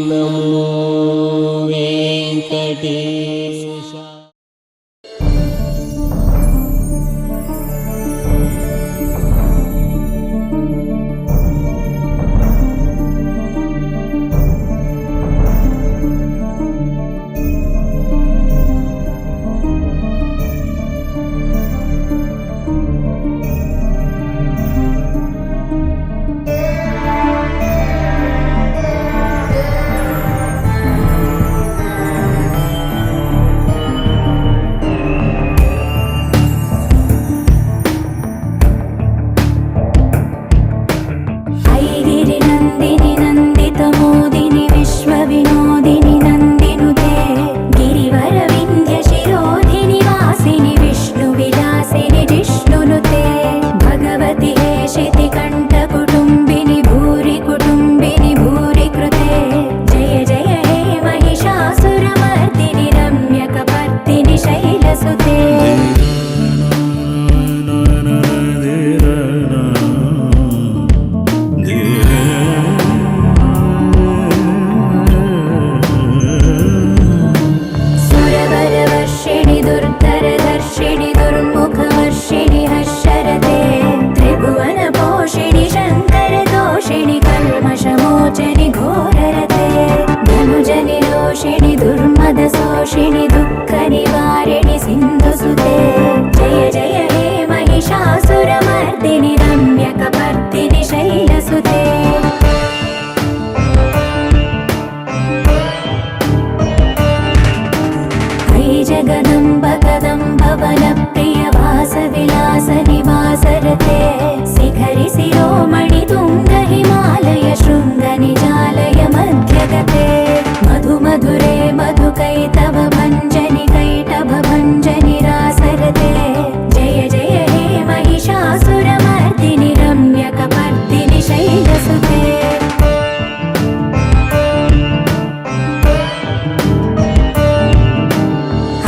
నమో వెంకటేశ. दुर्मदशोषिणि दुःखनिवारिणि सिन्धुसुते जय जय हे महिषासुरमर्दिनि रम्यकपर्दिनि शैलसुते अयि जगदम्ब कदम्ब वनप्रिय वासविलास निवासरते शिखरि शिरोमणि तुङ्ग हिमालय शृङ्ग निजालय मध्यगते मधु मधुरे मधुकैतव भञ्जनि कैटभ भञ्जनि रासरते जय जय हे महिषासुरमर्दिनि रम्यकपर्दिनि शैलसुते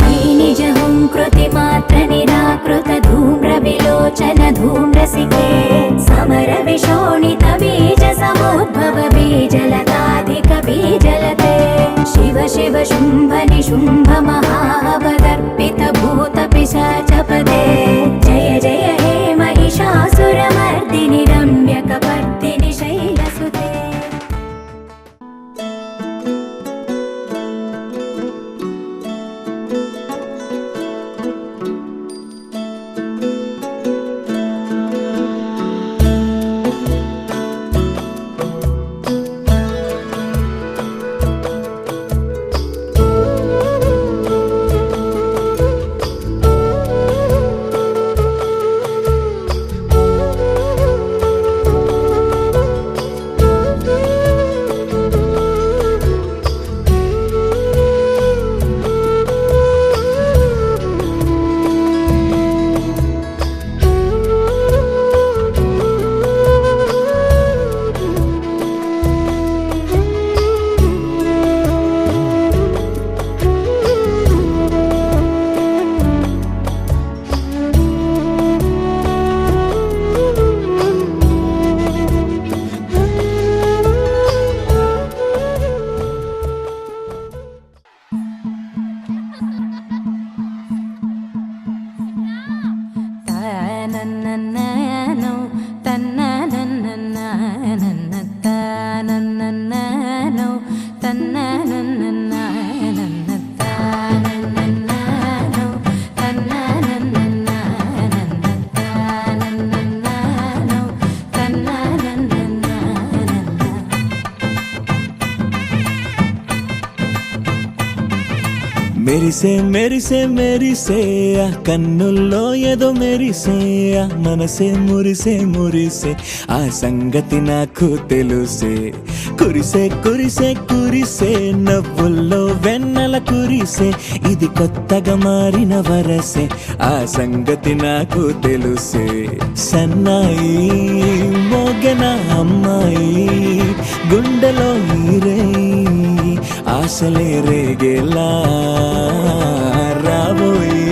अयि निजहुङ्कृतिमात्र निराकृत धूम्रविलोचन धूम्रसिके समर विशोणित बीज समुद्भव बीजलताधिक बीजलते शिव शिव शुम्भ निशुम्भ महावदर्पित भूत पिशाचपदे जय जय हे महिषासुरमर्दिनि रम्यकपर्दिनि शैलसुते మెరిసే మెరిసే మెరిసే ఆ కన్నుల్లో ఏదో మెరిసే ఆ మనసే మురిసే మురిసే ఆ సంగతి నాకు తెలుసే కురిసే కురిసే కురిసే నవ్వుల్లో వెన్నెల కురిసే ఇది కొత్తగా మారిన వరసే ఆ సంగతి నాకు తెలుసే సన్నాయి మోగెన అమ్మాయి గుండెలో ఈరే ఆశలే రేగేలా రాబోయి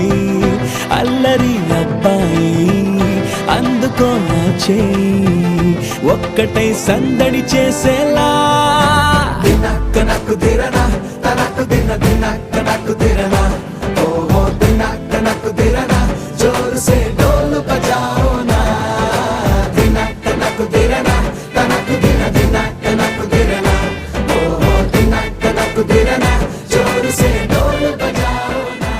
అల్లరి అబ్బాయి అందుకో నా చేయి ఒక్కటై సందడి చేసేలా దినక్క నాకు దిరనా తనకు దిన దినక్క నాకు దిరనా ఓహో దినక్క నాకు దిరనా జోరు సే డోలు బజాओ నా దినక్క నాకు దిరనా తనకు దిన దినక్క నాకు దిరనా ఓహో దినక్క నాకు దిరనా జోరు సే డోలు బజాओ నా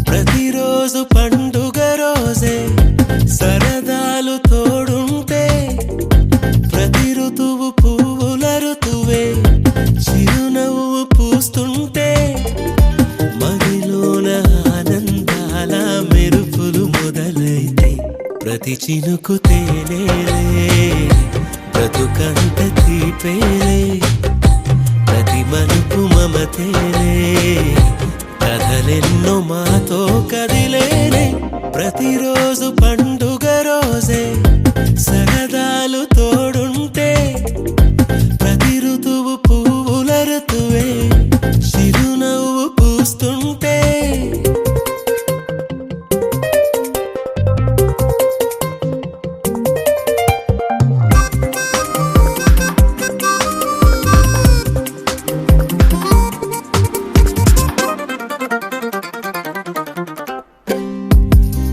ప్రతిరోజు పండుగ రోజే సరదాలు తోడుంటే ప్రతి ఋతువు పువ్వుల ఋతువే చిరునవ్వు పూస్తుంటే మదిలోన ఆనందాల మెరుపులు మొదలైతే ప్రతి చినుకు తేనేలే బ్రతుకంత తీపేలే ప్రతి మలుపు మమతేలే కథలెన్నో మాతో కదిలేనే ప్రతిరోజు పండుగ రోజే సరదాలు తోడుంటే ప్రతి ఋతువు పువ్వుల ఋతువే చిరునవ్వు పూస్తుంటే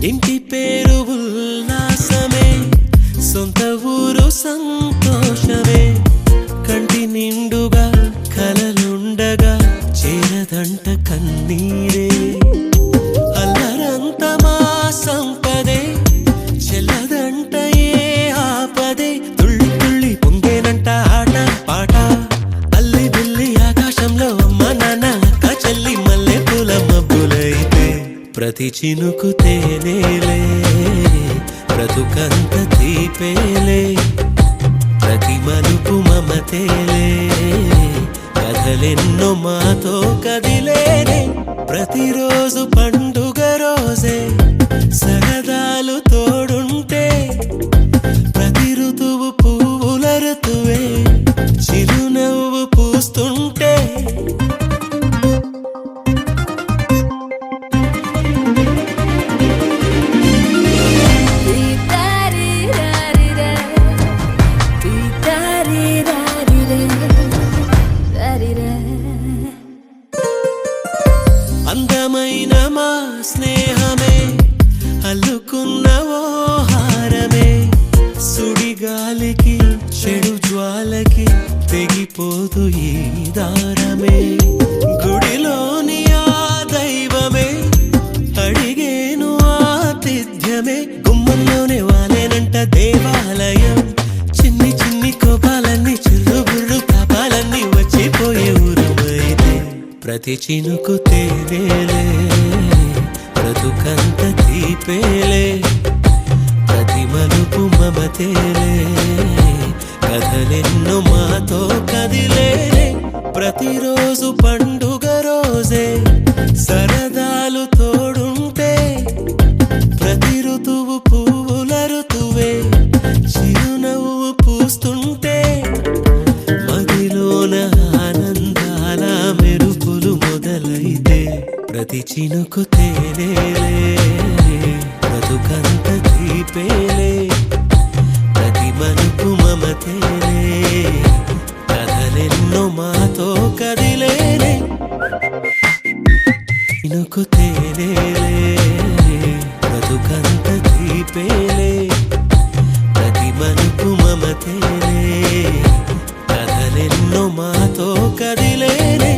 ఇంటి పేరు ఉల్లాసమే సొంత ఊరు సంతోషమే కంటి నిండుగా కలలుండగా చేరదంట కన్నీరే అల్లరంత మా సంపదే చెల్లదంట ఏ ఆపదే తుళ్ళి తుళ్ళి పొంగేనంట ఆట పాట అల్లి బిల్లి ఆకాశంలో అమ్మ నాన్న అక్క చెల్లి మల్లె పూల మబ్బులైతే ప్రతి చినుకు తేనేలే బ్రతుకంత తీపేలే ప్రతి మలుపు మమతేలే కథలెన్నో మాతో కదిలేనే ప్రతిరోజు పండుగ రోజే సరదాలు తోడుంటే ప్రతి ఋతువు పువ్వుల ఋతువే చిరునవ్వు పూస్తుంటే అందమైన మా స్నేహమే అల్లుకున్న ఓ హారమే సుడిగాలికి చెడు జ్వాలకి తెగిపోదు ఈ దారమే గుడిలోని ఆ దైవమే అడిగేను ఆతిథ్యమే గుమ్మంలోనే వాలేనంట దేవాలయం చిన్ని చిన్ని కోపాలన్నీ చిరుబుర్రు తాపాలన్నీ వచ్చిపోయే ఊరమైతే ప్రతి చినుకు తేనేలే బ్రతుకంత తీపేలే ప్రతి మలుపు మమతేలే కథలెన్నో మాతో కదిలేనే ప్రతిరోజు పండుగ రోజే సరదాలు తోడుంటే ప్రతి ఋతువు పువ్వుల ఋతువే చిరునవ్వు పూస్తుంటే మదిలోన ఆనందాల మెరుపులు మొదలైతే ప్రతి చినుకు తేనేలే బ్రతుకంత తీపేలే ప్రతి మలుపు మమతేలే కథలెన్నో మాతో కదిలేనే చినుకు తేనేలే బ్రతుకంత తీపేలే ప్రతి మలుపు మమతేలే కథలెన్నో మాతో కదిలేనే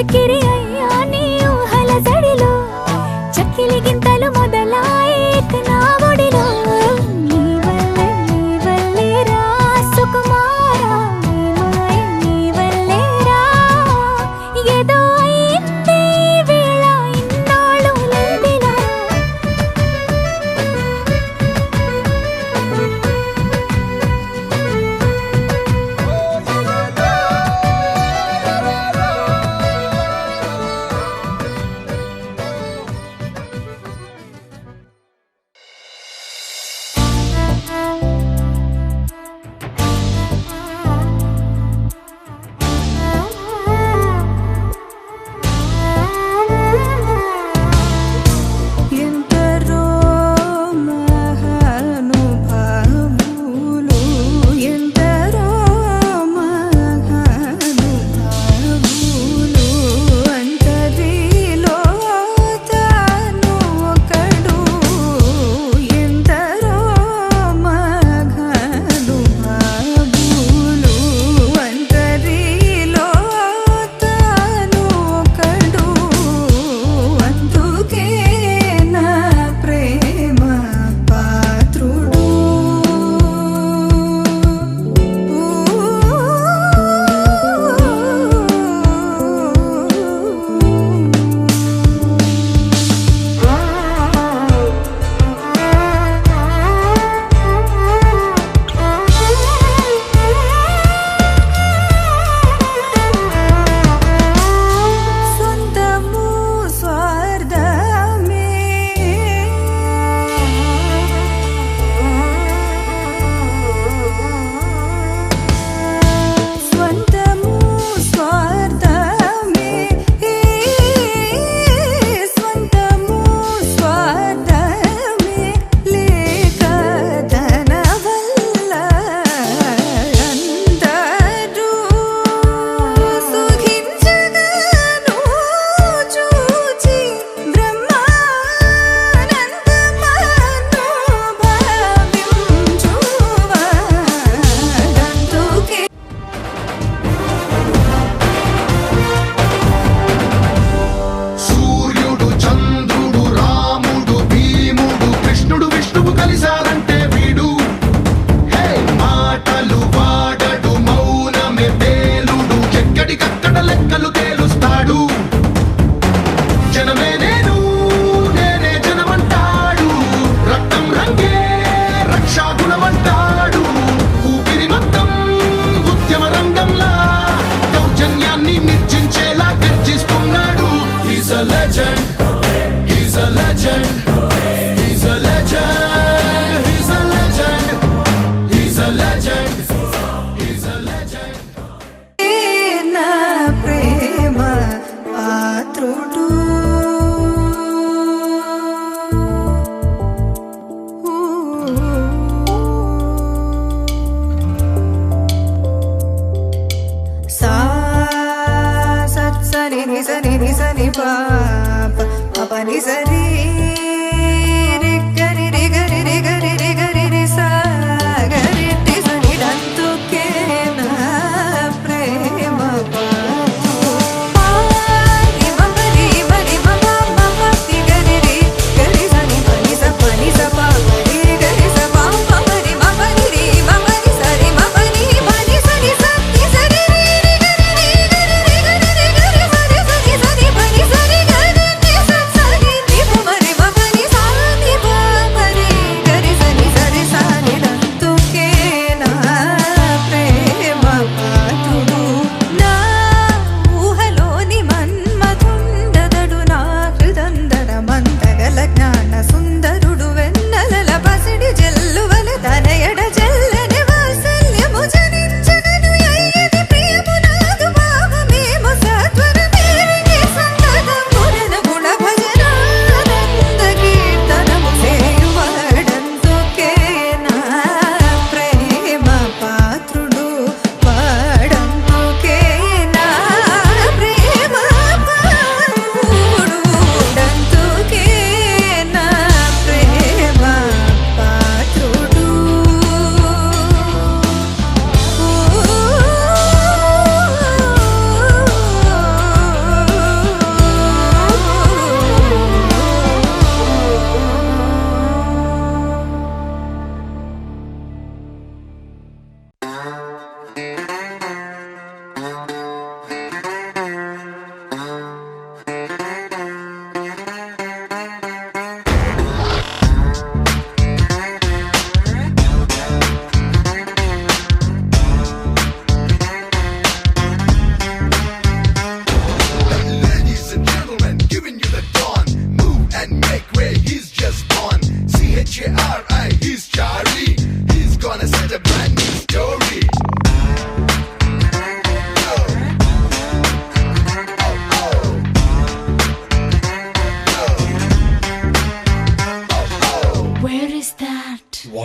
చక్కిరి అయ్యా నీ ఊహల జడిలో చక్కిలి గింతలు మొదలాయేక నా ఒడిలో నీ వల్లే రా సుకుమారా నీ మాయ నీ వల్లే రా ఏదో అయింది ఈ వేళ ఇన్నాళ్ళు లేదిలా ఎందరో మహానుభావులు ఎందరో మహానుభావులు అంతరిలో తాను ఒకడు ఎందరో మహానుభావులు అంతరిలో తాను ఒకడు అందుకే నా ప్రేమ పాత్రుడు సొంతము స్వార్థమే స్వంతము స్వార్థమే స్వంతము స్వార్థమే లేక ధన వల్ల అందరూ సుఖించగను చూచి బ్రహ్మానందమను భావించువాడందుకే సూర్యుడు చంద్రుడు రాముడు భీముడు కృష్ణుడు విష్ణువు కలిశారంటే వీడు హే మాటలు వాడడు మౌనమే పేలుడు ఎక్కడికక్కడ లెక్కలు తేలుస్తాడు జనమే నేను నేనే జనమంటాడు రక్తం రంగే రక్షాగుణమంటాడు ఊపిరి మొత్తం ఉద్యమ రంగంలా దౌర్జన్యాన్ని నిర్జించేలా గర్జిస్తున్నాడు He's a legend. He's a legend. He's a legend. He's a legend. He's a legend. He's a legend. నా ప్రేమ పాత్రుడు సా సత్ సని ని సని పాప పప ని సరి రి గరి రి గరి రి గరి రి గరి రి సా గరి టి సని దంతుకే నా ప్రేమ పాత్రుడు మమరి మని మమ మమ తి గరి రి గరి సని పని స పా గరి గరి స పా మమరి మమరి రి మమరి సరి మమరి పని సని సత్తి సరి రి రి గరి రి గరి రి గరి రి గరి సరి సని సని పని సరి గరి ని స సరి ని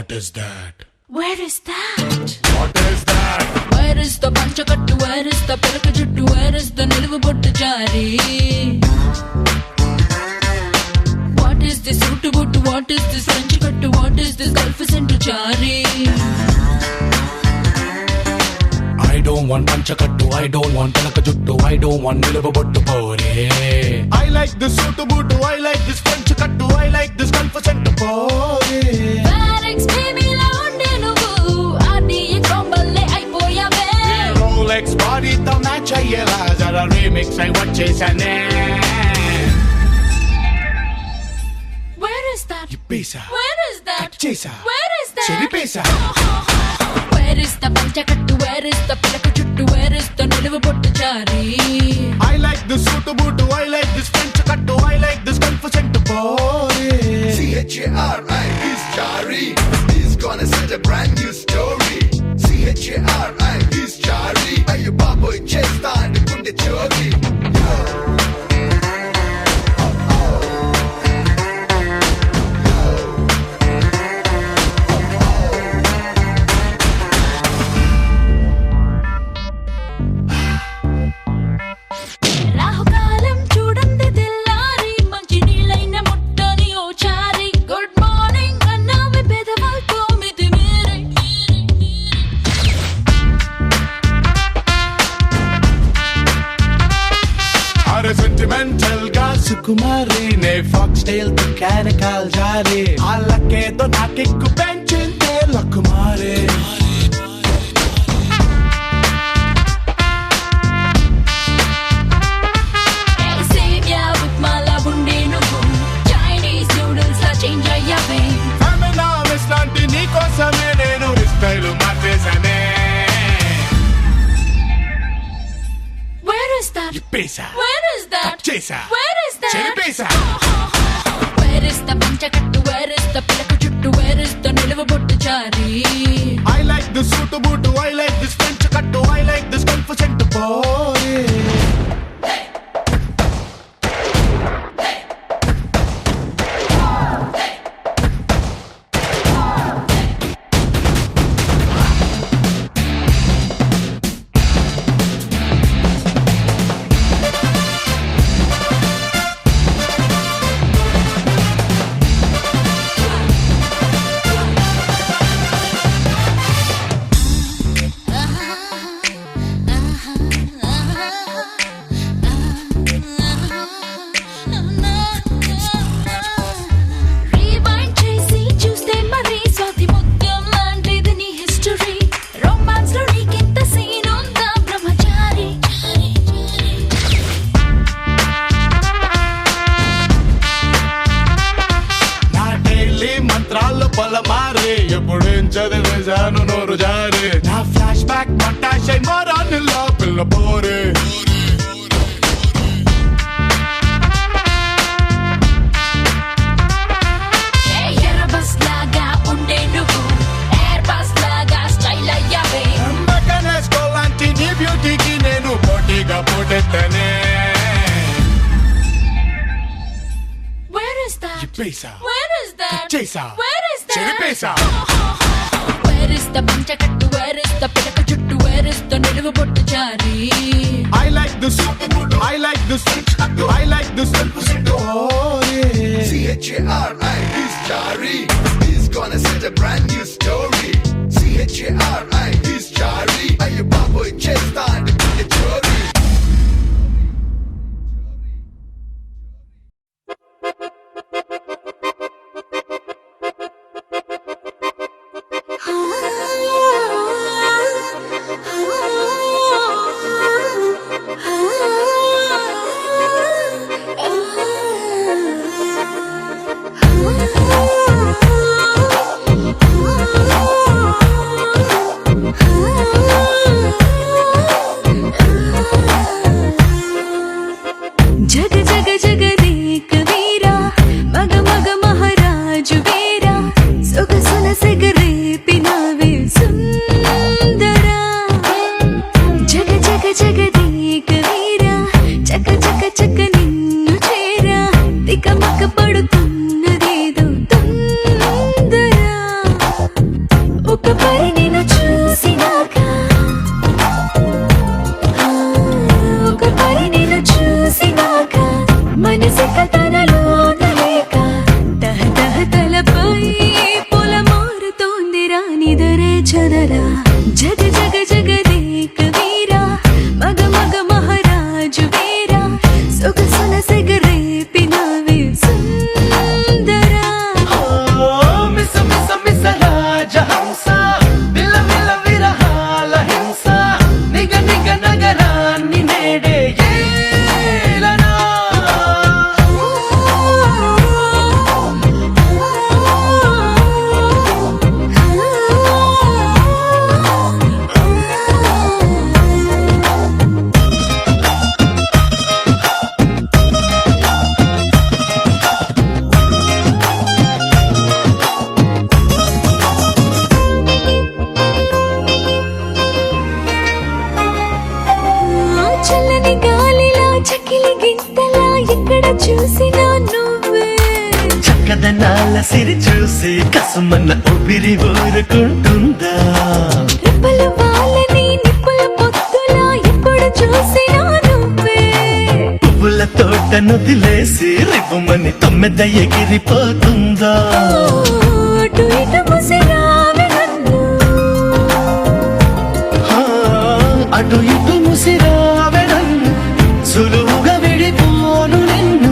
What is that? Where is that? What is that? Where is the పంచకట్టు? Where is the పిలక జుట్టు? Where is the నిలువు బొట్టు జారి? What is this సూటు బొట్టు? What is this పంచకట్టు? What is this Gulf scent చారి? I don't want పంచకట్టు, I don't want పిలక జుట్టు, I don't want నిలువ బొట్టు పోరే. I like this suit boot, I like this French cut, I like this confident boy. Farex baby లా ఉండే నువ్వు RDX బొమ్మలే అయిపోయావే. Rolex body తో మ్యాచ్ అయ్యేలా జరా రీమిక్స్ అయి వచ్చేసానే. Where is that? ఇప్పేసా, Where is that? చేసా, Where is that? చెరిపేసా. Where is the పంచకట్టు? Where is the పిలక జుట్టు? Where is the నిలువు బొట్టు చారి? I like this suit boot, I like this French cut, I like this confident boy. CHARI is Chari. He's gonna set a brand new story. CHARI is Chari. Ayo baboy chesta and kunde chori. రాహుకాలం చూడండి తెల్లారి మంచి నీళ్ళైన ముట్టని ఓ చారి. Good morning అన్నావి పెదవులతో మితిమీరి. అరే sentimental గా సుకుమారి నే fox tail తో క్యానికల్ జారి. అల్లకేదో నాకెక్కు పెంచిందే లకుమారి. సేవ్యా ఉప్మాలా ఉండే నువ్వు చైనీస్ నూడిల్స్ లా చేంజ్ అయ్యావే. ఫెమినా మిస్ లాంటి నీ కోసమే నేను స్టైల్ మార్చేసానే. Where is that? ఇప్పేసా, Where is that? చేసా, Where is that? చెరిపేసా. Where is the పంచకట్టు? Where is the పిలక జుట్టు? Where is the నిలువు బొట్టు చారి? I like this suit boot, I like this French cut, I like this confident boy. Rewind చేసి చూస్తే మరి స్వాతి ముత్యం లాంటిది నీ హిస్టరీ. రొమాన్స్ లో నీకెంత సీన్ ఉందా బ్రహ్మచారి? నా డైలీ మంత్రాల్లో పొలమారి ఎప్పుడేం చదివేశాను నోరు జారి. నా ఫ్లాష్ బ్యాక్ మటాషై మోరానిలో పిల్ల పోరే. ఎయిర్ బస్ లాగా ఉండే నువ్వు ఎయిర్ బస్ లాగా స్టైల్ అయ్యావే. మెకానిస్కో లాంటి నీ బ్యూటీకి నేను పోటీగా పోటెత్తనే. Where is that? ఇప్పేసా, Where is that? చేసా, Where is that? చెరిపేసా. Where is the పంచకట్టు? Where is the పిలక జుట్టు? Where is the నిలువు బొట్టు చారి? I like this suit boot, I like this French cut, I like this confident boy. CHARI is Chari. He's gonna set a brand new story. CHARI is Chari. Ayo baboy chesta and kunde chori. జగ జగ జగదేక వీరా మగ మగ మహారాజు వీరా సొగసున సెగరేపినావే సుందరా. జగ జగ జగదేక వీరా చక చక చక నిన్ను చేరా తికమక పడుతున్నదేదో తొందరా. కొత్తలా ఎక్కడ చూసినా నువ్వే చక్కదనాల సిరి చూసి కసుమన్న ఊపిరి ఊరుకుంటుందా రెప్పల వాళ్ళని నిప్పుల పొత్తులా ఎప్పుడు చూసినా నువ్వే పువ్వుల తోట నుదిలేసి రివ్వుమని తొమ్మెద ఎగిరిపోతుందా అటు ఇటు ముసిరావే నన్ను అటు ఇటు ముసిరావెనన్ను సులువుగా విడిపోను నిన్ను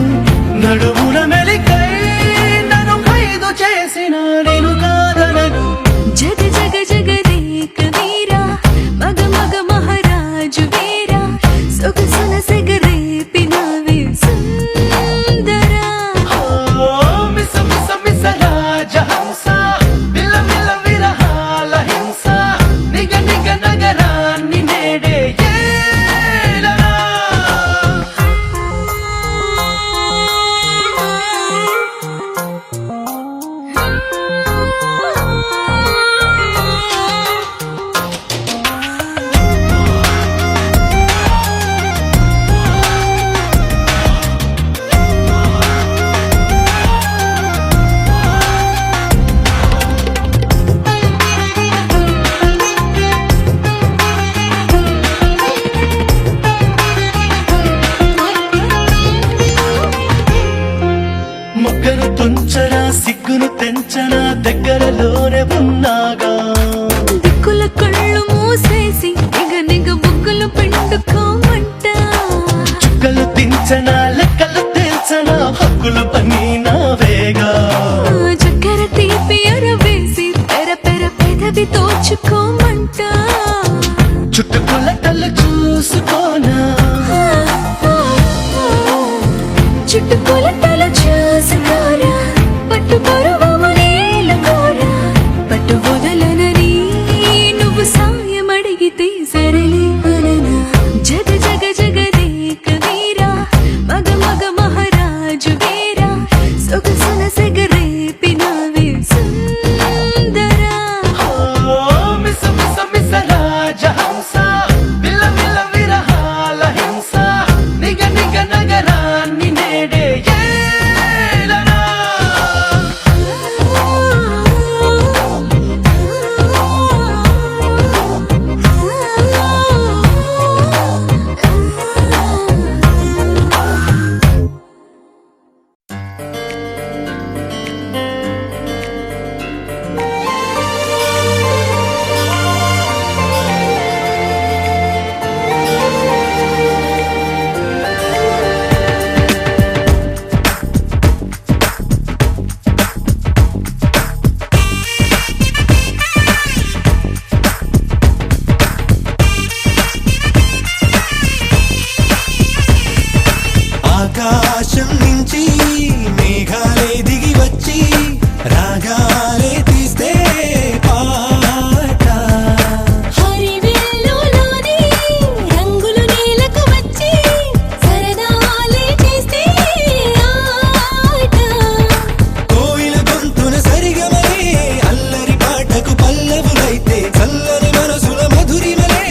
నడుముల మెలికై నన్ను ఖైదు చేసిన నేను కాదనను జగ జగ జగదేక వీరా మగ మగ మహారాజు వీరా సొగసున సెగరేపినవే సుందరా మిస మిస మిస రాజహంస మిల మిల విరహాల హింస నిగ నిగ నగరాన్ని నేడే ఏలనా మొగ్గను తుంచరా సిగ్గును తెంచనా దగ్గరలోనే ఉన్నాగా దిక్కుల కళ్ళు మూసేసి నిగ నిగ బుగ్గలు పిండుకోమంట చుక్కలు తించనా లెక్కలు తేల్చనా హక్కులు పని నావేగా చక్కెర తీపి అరవేసి పెర పెర పెదవి తోచుకోమంట చుట్టుకొలటలు చూసుకోనా చుట్టుకొలతలు చూసుకోరా పట్టు పరువము నీలకోరా పట్టు వదలనని నువ్వు సాయం అడిగితే సరళి అననా జగ జగ జగదేక వీరా మగ మగ మహారాజు వీరా సొగసున సెగరేపినవే సుందరా మిస మిస మిస రాజహంస మిల మిల విరహాల హింస నిగ నిగ నగరాన్ని నేడే ఏలనా ఆకాశం నుంచి మేఘాలే దిగి వచ్చి రాగాలే తీస్తే పాట హరివిల్లులోని రంగులు నేలకు వచ్చి సరదాలే చేస్తే ఆట కోయిల గొంతున సరిగమలే అల్లరి పాటకు పల్లవులైతే చల్లని మనసుల మధురిమలే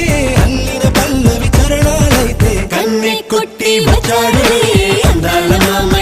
అల్లిన పల్లవి చరణాలైతే కన్నె కొట్టి వచ్చాడులే అందాల మామ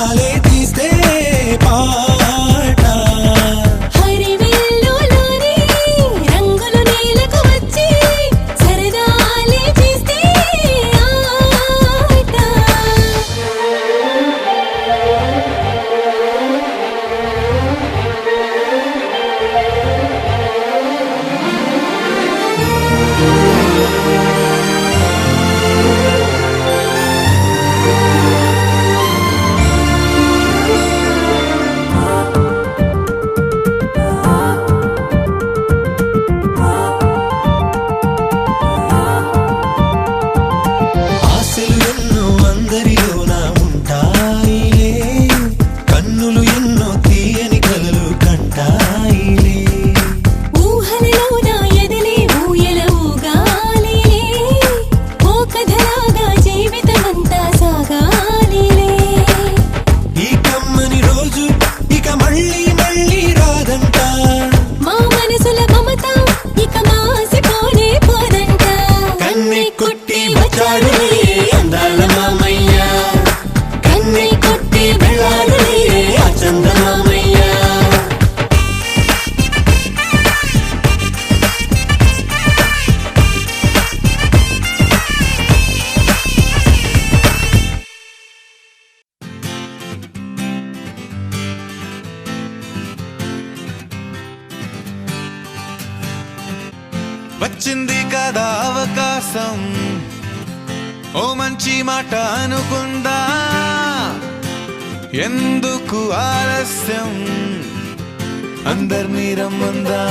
స్వరాలే తీస్తే పాట హరివిల్లులోని రంగులు నేలకు వచ్చి సరదాలే చేస్తే ఆట. ఆశలు ఎన్నో అందరిలోన ఉంటాయిలే కన్నులు ఎన్నో తీయని కలలు కంటాయిలే ఊహలలోన ఎదలే ఊయల ఊగాలిలే ఓ కథలాగా జీవితమంతా సాగాలిలే. ఈ కమ్మని రోజు ఇక మళ్ళీ మళ్ళీ రాదంట మా మనసుల మమత ఇక మాసిపోనే పోదంట. కన్నె కొట్టి వచ్చాడులే అందాల మామయ్య కన్నె కొట్టి వెళ్ళాడులే ఆ చందమామయ్య వచ్చింది కదా అవకాశం ఓ మంచి మాట అనుకుందా ఎందుకు ఆలస్యం అందరినీ రమ్మందా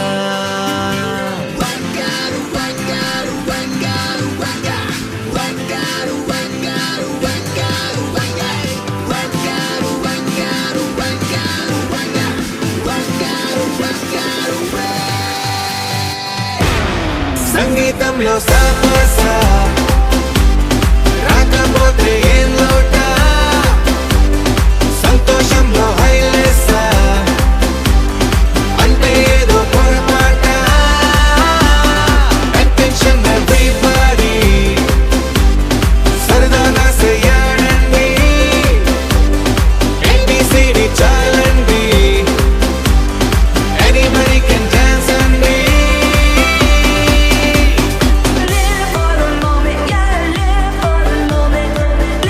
సంగీతంలో సమస్య రాకపోతే ఏం లోట సంతోషంలో హైలెస్స అంటే ఏదో పొరపాట అటెన్షన్ ఎవ్రీబడీ సరదాగా చెయ్యాడండి ABCD చాలండి anybody can dance అండి Live for the moment, yeah, live for the moment.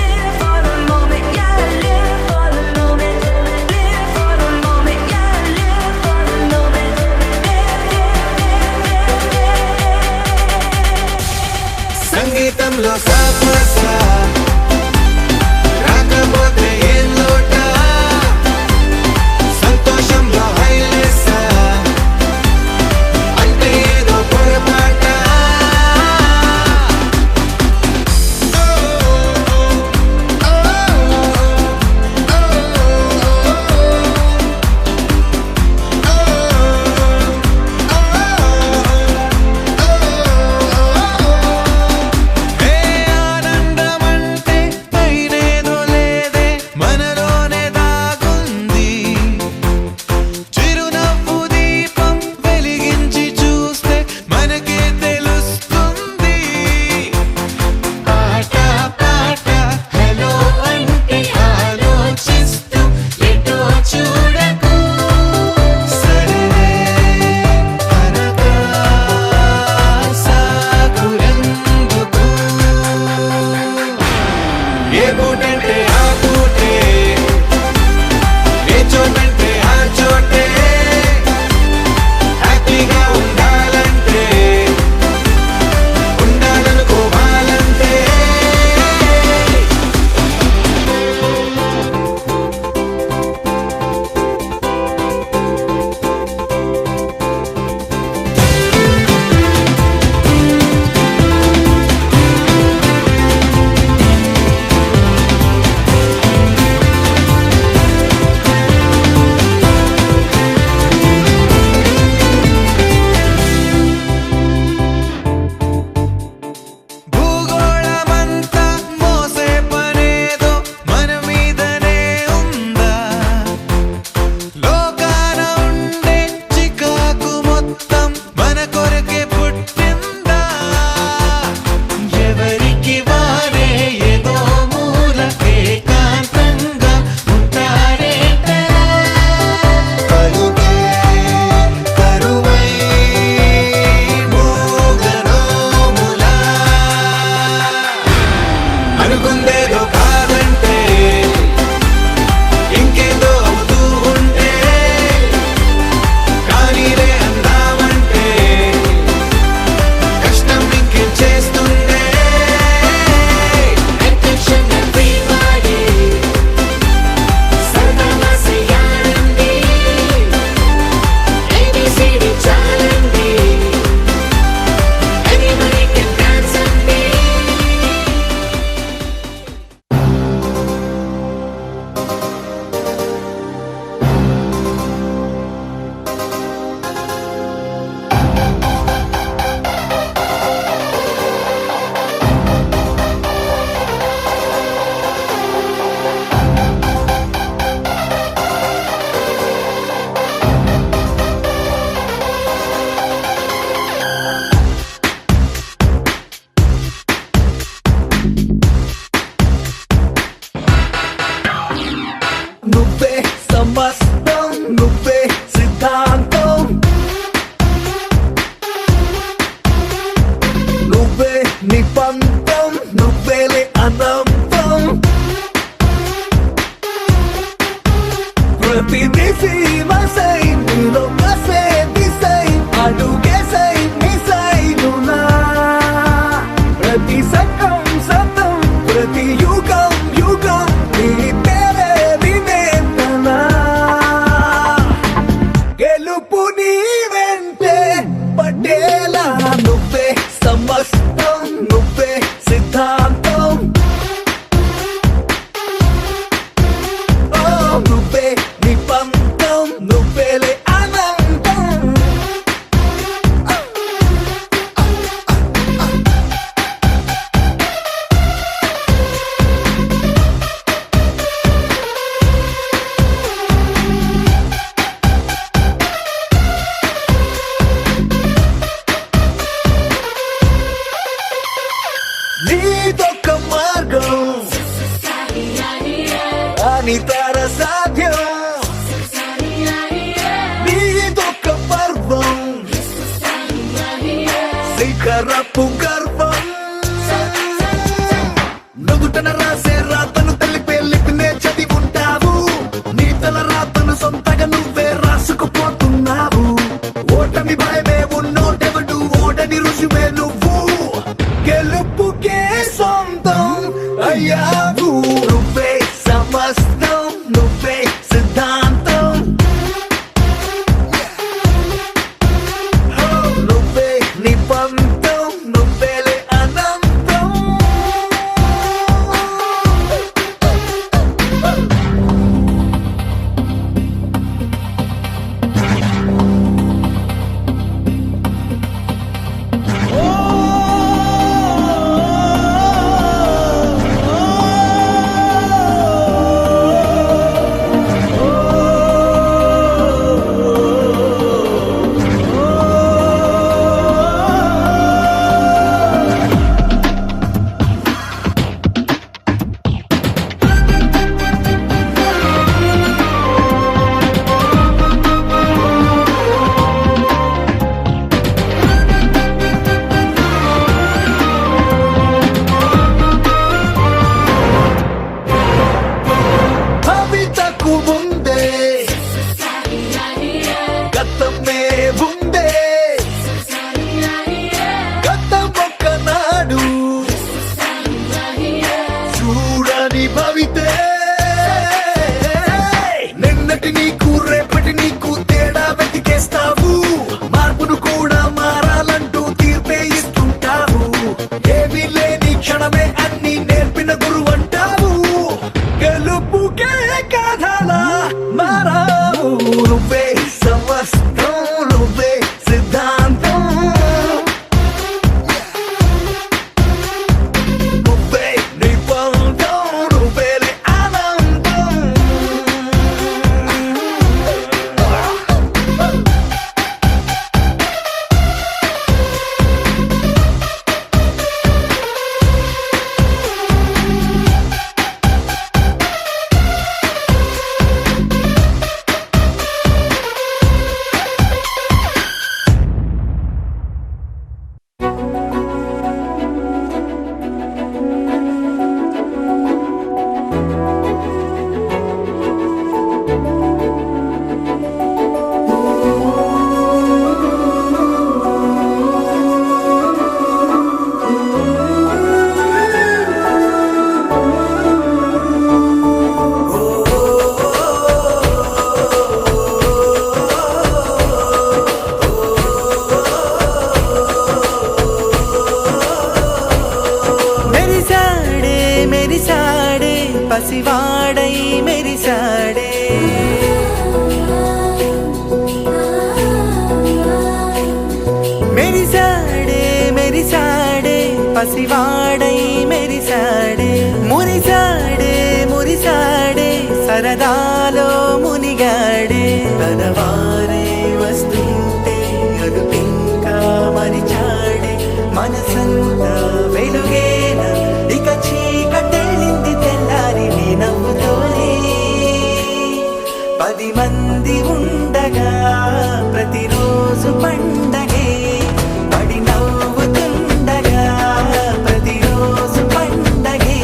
ప్రతి దిశి మసై నీలో కసే దిశై అడుగేసై మిసైలునా ప్రతి సకం సతం ప్రతి యుగం యుగం నీ పేరే వినేతనా గెలుపు నీ వెంటే పడేలా నువ్వే సమస్తం నువ్వే సిద్ధాంతం నువ్వే నీ పంతం నువ్వేలే అనంతం నీదొక్క మార్గం అనితర సాధ్యం నీదొక్క పర్వం శిఖరపు గర్వం నుదుటన రాసే రాతను తెలిపే లిపినే చదివుంటావు నీ తల రాతను సొంతగా నువ్వే రాసుకుపోతున్నావు ఓటమి భయమే ఉన్నోటెవడు ఓడని రుజువే నువ్వు గెలుపుకే సొంతం అయ్యావు నువ్వే సమస్తం నువ్వే సిద్ధాంతం నువ్వే నీ పంతం నువ్వేలే అనంతం భవితకు ముందే గతమే ఉందే గతమొక్క నాడు చూడని భవితే నిన్నటి నీకు రేపటి నీకు తేడా వెతికేస్తావు మార్పును కూడా మారాలంటూ తీర్పే ఇస్తుంటావు ఏమీ లేని క్షణమే అన్ని నేర్పిన గురువు అంటావు గెలుపుకే కథలా మారావు నువ్వే సమస్తం నువ్వే సిద్ధాంతం నువ్వే నీ పంతం నువ్వేలే అనంతం మెరిసాడే పసివాడై మెరిసాడే మెరిసాడే మెరిసాడే పసివాడై మెరిసాడే మురిసాడే మురిసాడే సరదాలో మునిగాడే తనవారే వస్తుంటే అదుపింకా మరిచాడే మనసంతా వెలుగేన ఇక చీకటెళ్ళింది తెల్లారి నీ నవ్వుతోనే 10 మంది ఉండగా ప్రతిరోజు పండగే పడి నవ్వుతుండగా ప్రతిరోజు పండగే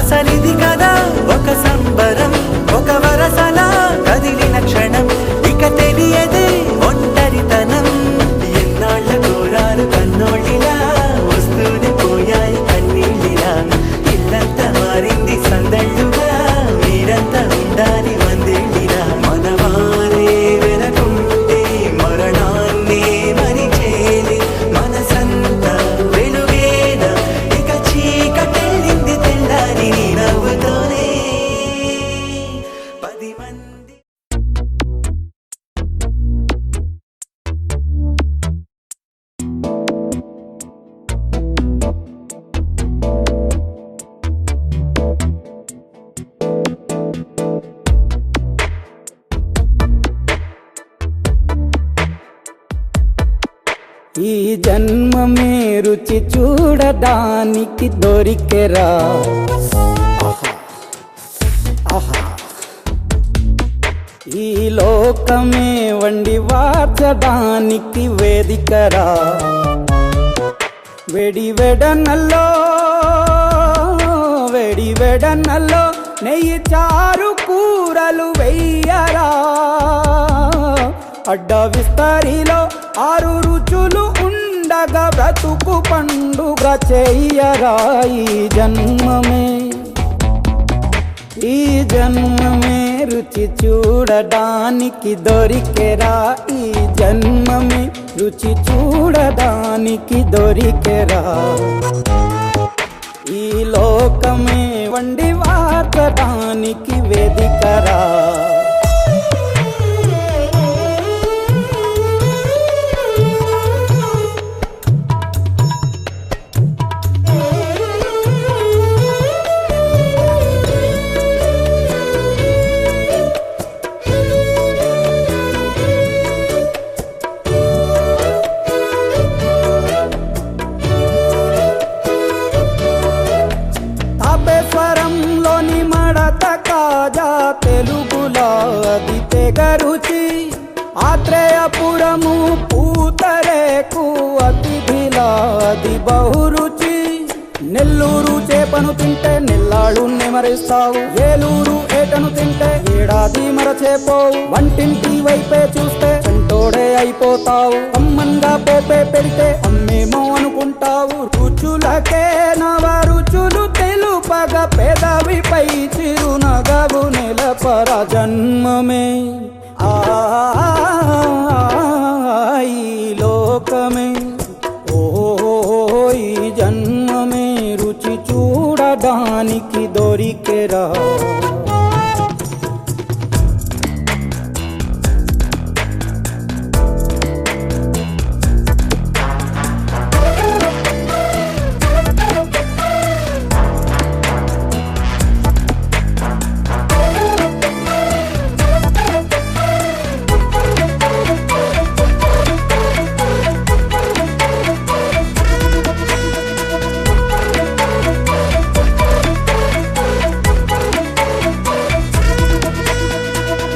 అసలిది కదా ఒక సంబరం, ఒక వరసలా కదిలిన క్షణం, ఇక తెలియదే ఒంటరితనం. ఎన్నాళ్ళ కోరాలు కన్నోళ్ళిలా వస్తూనే పోయాయి కన్నీళ్ళిలా. ఇల్లంతా మారింది సందళ్ళుగా, మీరంతా ఉండాలి వందేళ్ళిలా. మనవారే వెనకుంటే మరణాన్నే మరిచేలి, మనసంతా వెలుగేన ఇక చీకటెళ్ళింది తెల్లారి నీ నవ్వుతోనే 10 మంది. ఈ జన్మమే రుచి చూడడానికి దొరికెరా. ఆహా. ఈ లోకమే వండి వార్చడానికి వేదికరా. వేడి వెడనల్లో నెయ్యి చారు కూరలు వెయ్యరా. అడ్డ విస్తరిలో 6 రుచులు ఉండగా బ్రతుకు పండుగ చెయ్యరా. ఈ జన్మమే రుచి చూడడానికి దొరికెరా. ఈ జన్మమే రుచి చూడడానికి దొరికెరా. ఈ లోకమే వండి వార్చడానికి వేదికరా. తాపేశ్వరంలోని మడత కాజా తెలుగులో అది తెగ రుచి. ఆత్రేయపురము పూతరేకు అతిథిలా అది బహురుచి. నెల్లూరు చేపను తింటే నెల్లాళ్ళు నెమరిస్తావు, ఏలూరు ఏటను తింటే ఏడాది మరచేపోవు. వంటింటి వైపే చూస్తే చంటోడే అయిపోతావు, అమ్మంగా పోపే పెడితే అమ్మేమో అనుకుంటావు. రుచులకే నవ రుచులు తెలుపగ పెదవిపై చిరునగవు నెలపర. జన్మమే ఈ లోకమే ఈ జన్మమే రుచి చూడడానికి దొరికెరా.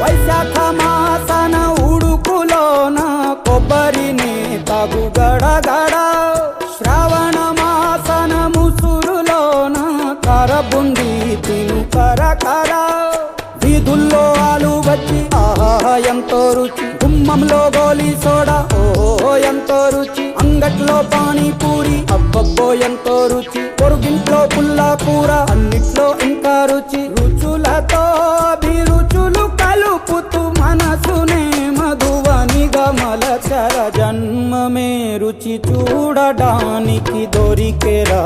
వైశాఖ మాసన ఉడుకులోన కొబ్బరిని తాగు గడగడ. శ్రావణ మాసన ముసురులోన కరబుంది తిను కరకర. వీధుల్లో ఆలు వచ్చి ఆహా ఎంతో రుచి. గుమ్మంలో గోలీ సోడా ఓహో ఎంతో రుచి. అంగట్లో పానీపూరి అబ్బబ్బో ఎంతో రుచి. పొరుగింట్లో పుల్లా కూర అన్నిట్లో ఇంకా రుచి. రుచులతో అభిరుచులు కలుపుతూ మనసునే మధువనిగా మలచర. జన్మమే రుచి చూడడానికి దొరికెరా.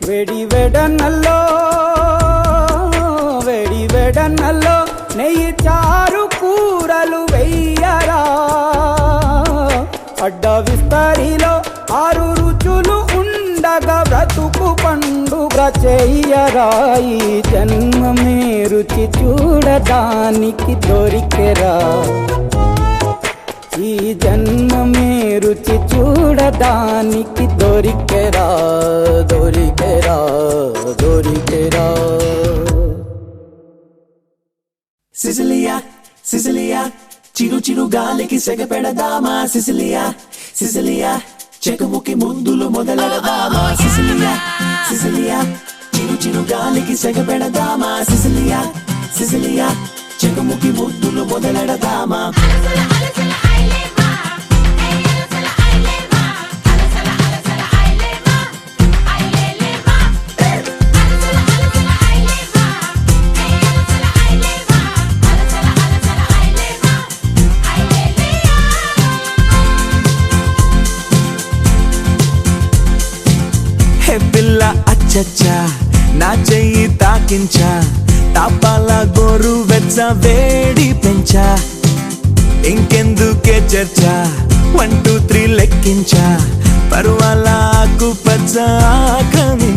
వేడి వెడనల్లో నెయ్యి చారు కూరలు వెయ్యరా. అడ్డ విస్తరిలో 6 రుచులు ఉండగా బ్రతుకు పండుగ చెయ్యరా. ఈ జన్మమే రుచి చూడడానికి దొరికెరా. ఈ జన్మమే రుచి చూడడానికి దొరికెరా. సిసిలియా సిసిలియా చిరు చిరు గాలికి సెగ పెడదామా. సిసిలియా సిసిలియా చెకుముకి ముందులు మొదలెడదామా. సిసిలియా సిసిలియా గాలికి సెగ పెడదామా సిసిలియా సిసిలియా చెకుముకి ముద్దులు మొదలెడదామా హే పిల్ల అచ్చచ్చా నా చెయ్యి తాకించా తాపాల గోరు వెచ్చ వేడి పెంచా ఇంకెందుకే చర్చ 1 2 3 లెక్కించా పరువాల ఆకు పచ్చ ఆక్రమి